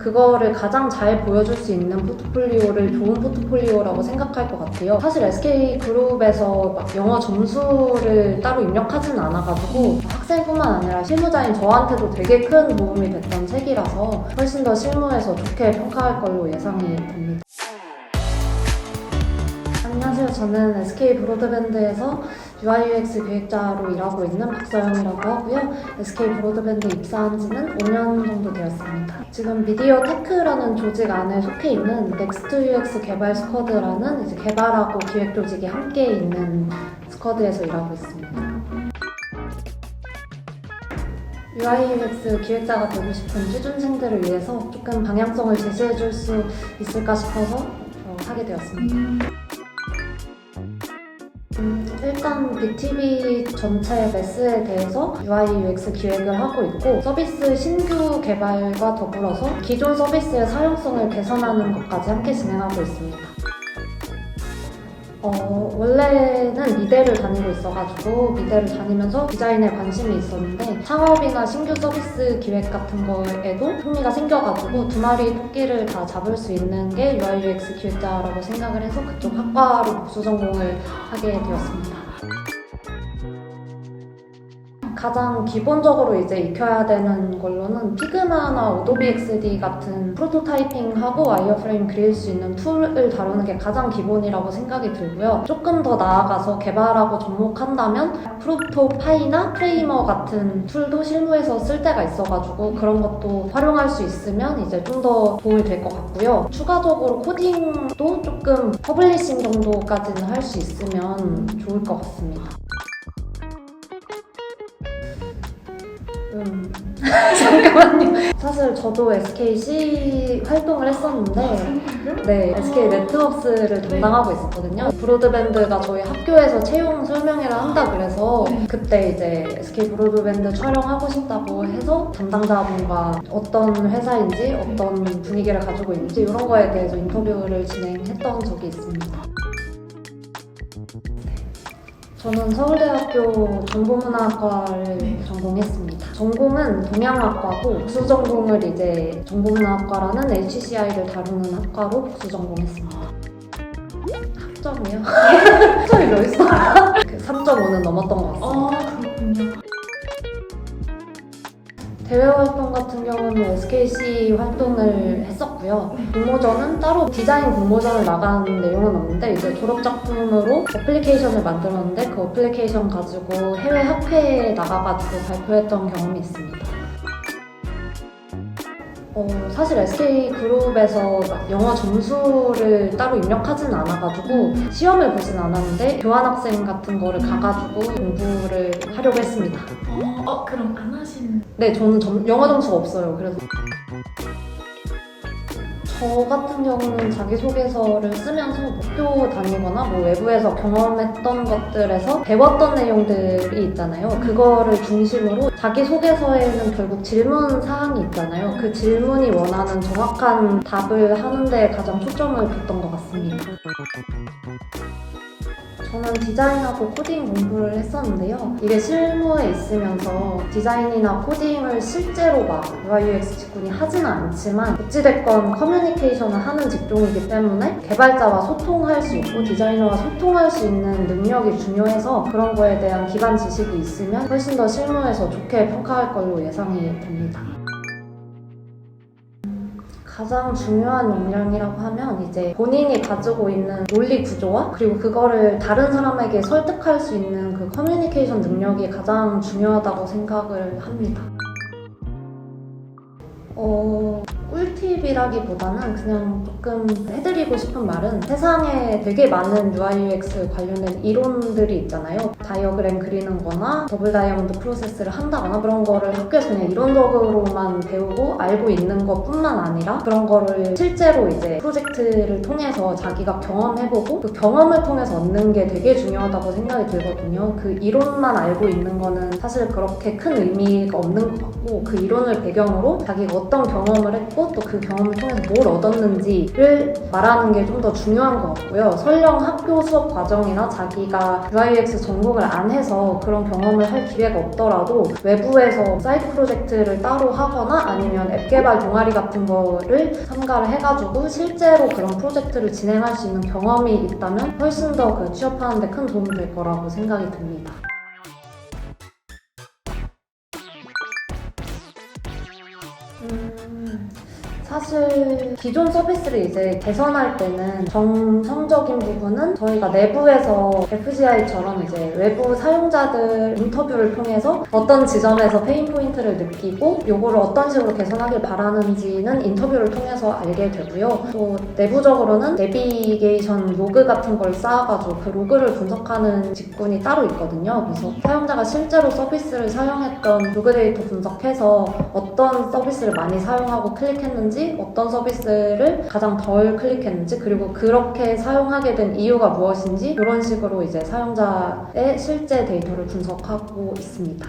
그거를 가장 잘 보여줄 수 있는 포트폴리오를 좋은 포트폴리오라고 생각할 것 같아요. 사실 SK그룹에서 막 영어 점수를 따로 입력하지는 않아가지고 학생뿐만 아니라 실무자인 저한테도 되게 큰 도움이 됐던 책이라서 훨씬 더 실무에서 좋게 평가할 걸로 예상이 됩니다. 안녕하세요. 저는 SK브로드밴드에서 UI/UX 기획자로 일하고 있는 박서영이라고 하고요. SK브로드밴드 입사한 지는 5년 정도 되었습니다. 지금 미디어 테크라는 조직 안에 속해 있는 넥스트 UX 개발 스쿼드라는 이제 개발하고 기획 조직이 함께 있는 스쿼드에서 일하고 있습니다. UI/UX 기획자가 되고 싶은 취준생들을 위해서 조금 방향성을 제시해 줄 수 있을까 싶어서 하게 되었습니다. 일단 BTV 전체 매스에 대해서 UI/UX 기획을 하고 있고 서비스 신규 개발과 더불어서 기존 서비스의 사용성을 개선하는 것까지 함께 진행하고 있습니다. 원래는 미대를 다니고 있어가지고 미대를 다니면서 디자인에 관심이 있었는데 창업이나 신규 서비스 기획 같은 거에도 흥미가 생겨가지고 두 마리 토끼를 다 잡을 수 있는 게 UI/UX 기획자라고 생각을 해서 그쪽 학과로 복수 전공을 하게 되었습니다. 가장 기본적으로 이제 익혀야 되는 걸로는 피그마나 오도비 XD 같은 프로토타이핑하고 와이어프레임 그릴 수 있는 툴을 다루는 게 가장 기본이라고 생각이 들고요. 조금 더 나아가서 개발하고 접목한다면 프로토파이나 프레이머 같은 툴도 실무에서 쓸 때가 있어가지고 그런 것도 활용할 수 있으면 이제 좀 더 도움이 될 것 같고요. 추가적으로 코딩도 조금 퍼블리싱 정도까지는 할 수 있으면 좋을 것 같습니다. 잠깐만요. 사실 저도 SKC 활동을 했었는데 네, SK 네트워크스를 담당하고 있었거든요. 브로드밴드가 저희 학교에서 채용 설명회를 한다 그래서 그때 이제 SK 브로드밴드 촬영하고 싶다고 해서 담당자분과 어떤 회사인지 어떤 분위기를 가지고 있는지 이런 거에 대해서 인터뷰를 진행했던 적이 있습니다. 저는 서울대학교 정보문화학과를 전공했습니다. 전공은 동양학과고 복수 전공을 이제 정보문화학과라는 HCI를 다루는 학과로 복수 전공했습니다. 학점이요? 학점이 몇 있어요? 3.5는 넘었던 것 같습니다. 그렇군요. 대외 활동 같은 경우는 SKC 활동을 했었고요. 공모전은 따로 디자인 공모전을 나간 내용은 없는데 이제 졸업 작품으로 어플리케이션을 만들었는데 그 어플리케이션 가지고 해외 학회에 나가가지고 발표했던 경험이 있습니다. 사실 SK그룹에서 영어 점수를 따로 입력하지는 않아가지고 시험을 보진 않았는데 교환학생 같은 거를 가가지고 공부를 하려고 했습니다. 그럼 안 하신? 네, 저는 영어 점수가 없어요. 그래서 저 같은 경우는 자기소개서를 쓰면서 학교 다니거나 뭐 외부에서 경험했던 것들에서 배웠던 내용들이 있잖아요. 그거를 중심으로 자기소개서에는 결국 질문 사항이 있잖아요. 그 질문이 원하는 정확한 답을 하는데 가장 초점을 뒀던 것 같습니다. 저는 디자인하고 코딩 공부를 했었는데요. 이게 실무에 있으면서 디자인이나 코딩을 실제로 막 UI/UX 직군이 하지는 않지만 어찌됐건 커뮤니케이션을 하는 직종이기 때문에 개발자와 소통할 수 있고 디자이너와 소통할 수 있는 능력이 중요해서 그런 거에 대한 기반 지식이 있으면 훨씬 더 실무에서 좋게 평가할 걸로 예상이 됩니다. 가장 중요한 역량이라고 하면 이제 본인이 가지고 있는 논리 구조와 그리고 그거를 다른 사람에게 설득할 수 있는 그 커뮤니케이션 능력이 가장 중요하다고 생각을 합니다. 꿀팁이라기보다는 그냥 조금 해드리고 싶은 말은 세상에 되게 많은 UI/UX 관련된 이론들이 있잖아요. 다이어그램 그리는 거나 더블 다이아몬드 프로세스를 한다거나 그런 거를 학교에서 그냥 이론적으로만 배우고 알고 있는 것 뿐만 아니라 그런 거를 실제로 이제 프로젝트를 통해서 자기가 경험해보고 그 경험을 통해서 얻는 게 되게 중요하다고 생각이 들거든요. 그 이론만 알고 있는 거는 사실 그렇게 큰 의미가 없는 것 같고 그 이론을 배경으로 자기가 어떤 경험을 했고 또 그 경험을 통해서 뭘 얻었는지를 말하는 게 좀 더 중요한 것 같고요. 설령 학교 수업 과정이나 자기가 UI/UX 전공을 등록을 안 해서 그런 경험을 할 기회가 없더라도 외부에서 사이드 프로젝트를 따로 하거나 아니면 앱 개발 동아리 같은 거를 참가를 해가지고 실제로 그런 프로젝트를 진행할 수 있는 경험이 있다면 훨씬 더 그 취업하는 데 큰 도움이 될 거라고 생각이 듭니다. 사실 기존 서비스를 이제 개선할 때는 정성적인 부분은 저희가 내부에서 FGI처럼 이제 외부 사용자들 인터뷰를 통해서 어떤 지점에서 페인 포인트를 느끼고 요거를 어떤 식으로 개선하길 바라는지는 인터뷰를 통해서 알게 되고요. 또 내부적으로는 내비게이션 로그 같은 걸 쌓아가지고 그 로그를 분석하는 직군이 따로 있거든요. 그래서 사용자가 실제로 서비스를 사용했던 로그 데이터 분석해서 어떤 서비스를 많이 사용하고 클릭했는지 어떤 서비스를 가장 덜 클릭했는지 그리고 그렇게 사용하게 된 이유가 무엇인지 이런 식으로 이제 사용자의 실제 데이터를 분석하고 있습니다.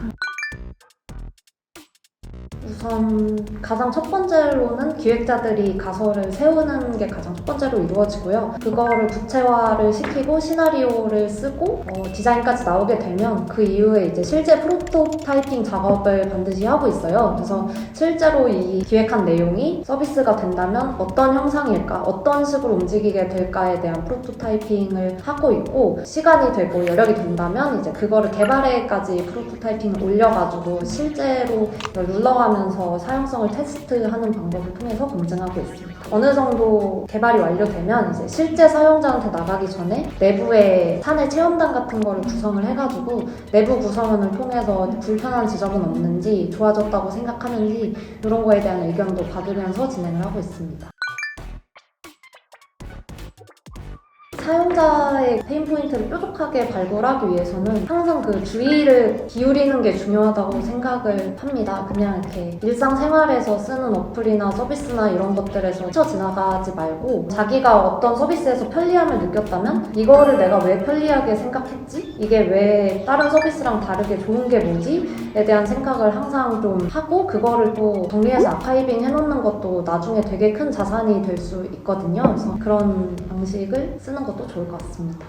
우선 가장 첫 번째로는 기획자들이 가설을 세우는 게 가장 첫 번째로 이루어지고요. 그거를 구체화를 시키고 시나리오를 쓰고 디자인까지 나오게 되면 그 이후에 이제 실제 프로토타이핑 작업을 반드시 하고 있어요. 그래서 실제로 이 기획한 내용이 서비스가 된다면 어떤 형상일까, 어떤 식으로 움직이게 될까에 대한 프로토타이핑을 하고 있고 시간이 되고 여력이 된다면 이제 그거를 개발에까지 프로토타이핑을 올려가지고 실제로 눌러가면서 사용성을 테스트하는 방법을 통해서 검증하고 있습니다. 어느 정도 개발이 완료되면 이제 실제 사용자한테 나가기 전에 내부에 사내 체험단 같은 거를 구성을 해가지고 내부 구성원을 통해서 불편한 지점은 없는지 좋아졌다고 생각하는지 이런 거에 대한 의견도 받으면서 진행을 하고 있습니다. 사용자의 페인 포인트를 뾰족하게 발굴하기 위해서는 항상 그 주의를 기울이는 게 중요하다고 생각을 합니다. 그냥 이렇게 일상생활에서 쓰는 어플이나 서비스나 이런 것들에서 스쳐 지나가지 말고 자기가 어떤 서비스에서 편리함을 느꼈다면 이거를 내가 왜 편리하게 생각했지? 이게 왜 다른 서비스랑 다르게 좋은 게 뭐지? 에 대한 생각을 항상 좀 하고 그거를 또 정리해서 아카이빙 해놓는 것도 나중에 되게 큰 자산이 될 수 있거든요. 그래서 그런 방식을 쓰는 것도 좋을 것 같습니다.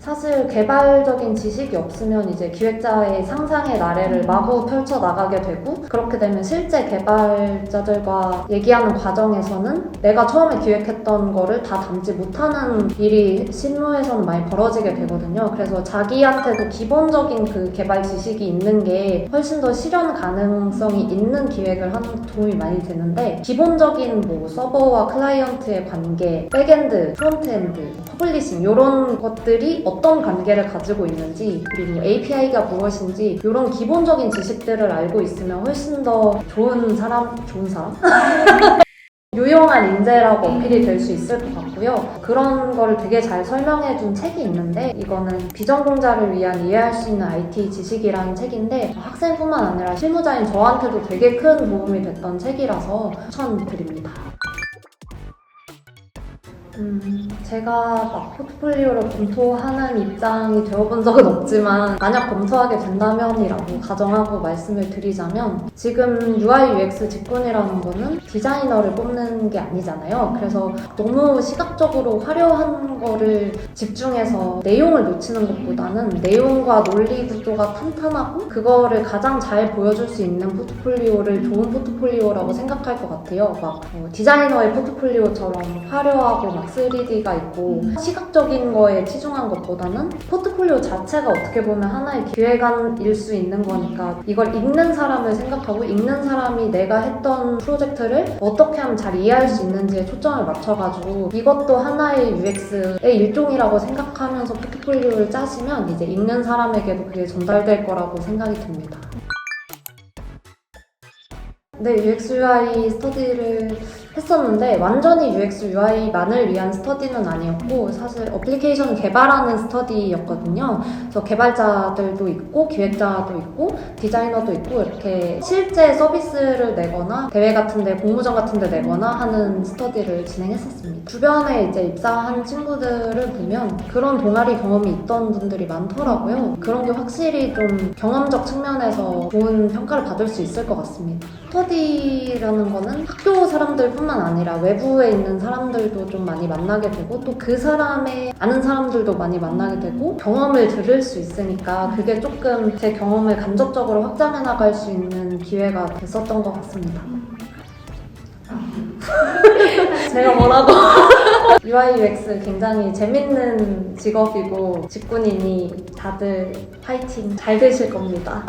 사실 개발적인 지식이 없으면 이제 기획자의 상상의 나래를 마구 펼쳐 나가게 되고 그렇게 되면 실제 개발자들과 얘기하는 과정에서는 내가 처음에 기획했던 거를 다 담지 못하는 일이 실무에서는 많이 벌어지게 되거든요. 그래서 자기한테도 기본적인 그 개발 지식이 있는 게 훨씬 더 실현 가능성이 있는 기획을 하는 데 도움이 많이 되는데 기본적인 뭐 서버와 클라이언트의 관계, 백엔드, 프론트엔드, 퍼블리싱 이런 것들이 어떤 관계를 가지고 있는지 그리고 API가 무엇인지 이런 기본적인 지식들을 알고 있으면 훨씬 더 좋은 사람? 유용한 인재라고 어필이 될 수 있을 것 같고요. 그런 거를 되게 잘 설명해준 책이 있는데 이거는 비전공자를 위한 이해할 수 있는 IT 지식이라는 책인데 학생뿐만 아니라 실무자인 저한테도 되게 큰 도움이 됐던 책이라서 추천드립니다. 제가 막 포트폴리오를 검토하는 입장이 되어본 적은 없지만 만약 검토하게 된다면이라고 가정하고 말씀을 드리자면 지금 UI UX 직군이라는 거는 디자이너를 뽑는 게 아니잖아요. 그래서 너무 시각적으로 화려한 거를 집중해서 내용을 놓치는 것보다는 내용과 논리 구조가 탄탄하고 그거를 가장 잘 보여줄 수 있는 포트폴리오를 좋은 포트폴리오라고 생각할 것 같아요. 막 디자이너의 포트폴리오처럼 화려하고 막 3D가 있고 시각적인 거에 치중한 것보다는 포트폴리오 자체가 어떻게 보면 하나의 기획안일 수 있는 거니까 이걸 읽는 사람을 생각하고 읽는 사람이 내가 했던 프로젝트를 어떻게 하면 잘 이해할 수 있는지에 초점을 맞춰가지고 이것도 하나의 UX의 일종이라고 생각하면서 포트폴리오를 짜시면 이제 읽는 사람에게도 그게 전달될 거라고 생각이 듭니다. 네, UX UI 스터디를 했었는데 완전히 UX UI만을 위한 스터디는 아니었고 사실 어플리케이션 개발하는 스터디였거든요. 그래서 개발자들도 있고 기획자도 있고 디자이너도 있고 이렇게 실제 서비스를 내거나 대회 같은 데 공모전 같은 데 내거나 하는 스터디를 진행했었습니다. 주변에 이제 입사한 친구들을 보면 그런 동아리 경험이 있던 분들이 많더라고요. 그런 게 확실히 좀 경험적 측면에서 좋은 평가를 받을 수 있을 것 같습니다. 스터디 PhD라는 거는 학교 사람들뿐만 아니라 외부에 있는 사람들도 좀 많이 만나게 되고 또 그 사람의 아는 사람들도 많이 만나게 되고 경험을 들을 수 있으니까 그게 조금 제 경험을 간접적으로 확장해 나갈 수 있는 기회가 됐었던 것 같습니다. 제가 뭐라고 UI UX 굉장히 재밌는 직업이고 직군이니 다들 파이팅 잘 되실 겁니다.